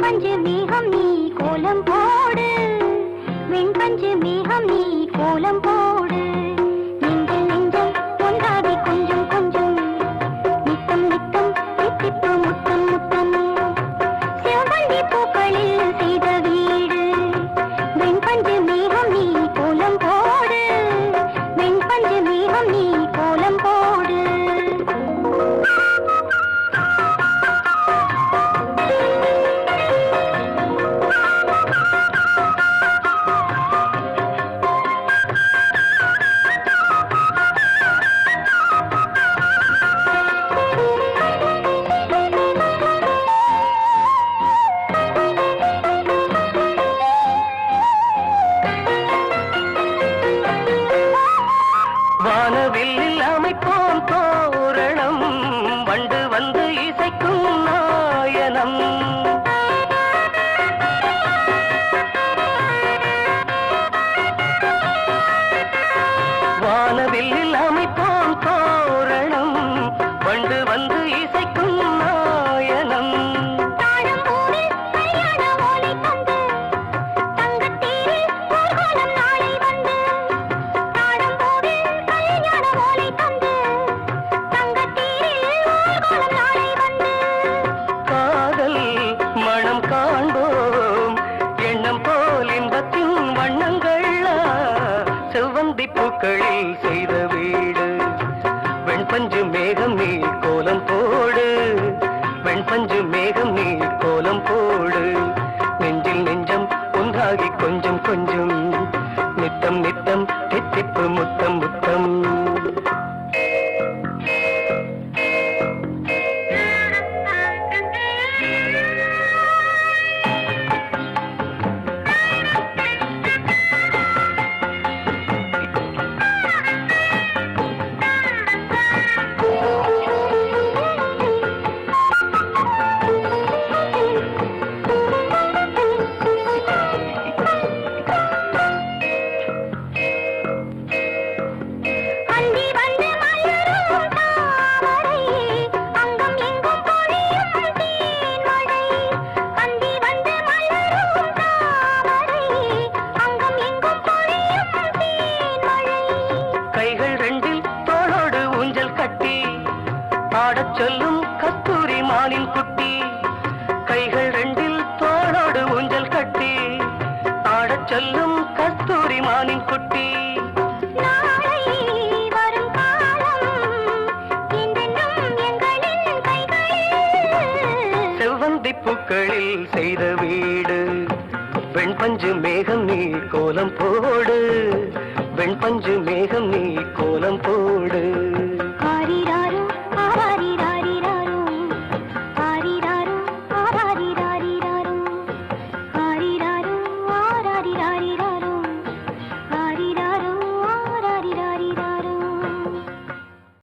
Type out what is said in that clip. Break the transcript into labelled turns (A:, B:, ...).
A: வெண்பஞ்சு மேகம் நீ கோலம் போடு, வெண்பஞ்சு மேகம் நீ கோலம் போடு. நெஞ்சில் நெஞ்சம் ஒன்றாடி கொஞ்சம் கொஞ்சம், நித்தம் நித்தம் தித்திப்பு முத்தம் முத்தம். செவ்வந்தி பூக்களில் செய்த வீடு, வெண்பஞ்சு மேகம் நீ கோலம் போடு, வெண்பஞ்சு மேகம் நீ கோலம் போடு.
B: வானவில் அமைப்போம் தோரணம், வண்டு வந்து இசைக்கும் நாயனம். வானவில் அமைப்போம் தோரணம், வண்டு வந்து இசைக்கும் நாயனம். செவ்வந்தி பூக்களில் செய்த வீடு, வெண்பஞ்சு மேகம் நீ கோலம் போடு, வெண்பஞ்சு மேகம் நீ கோலம் போடு. நெஞ்சில் நெஞ்சம் ஒன்றாகி கொஞ்சம் கொஞ்சம், நித்தம் நித்தம் தித்திப்பு முத்தம் முத்தம். கைகள் ரெண்டில் தோளோடு ஊஞ்சல் கட்டி ஆடச் சொல்லும் கஸ்தூரி மானின் குட்டி, கைகள் ரெண்டில் தோளோடு ஊஞ்சல் கட்டி ஆடச் சொல்லும் கஸ்தூரி மானின் குட்டி. செவ்வந்தி பூக்களில் செய்த வீடு, வெண்பஞ்சு மேகம் நீ கோலம் போடு, வெண்பஞ்சு மேகம் நீ கோலம் போடு.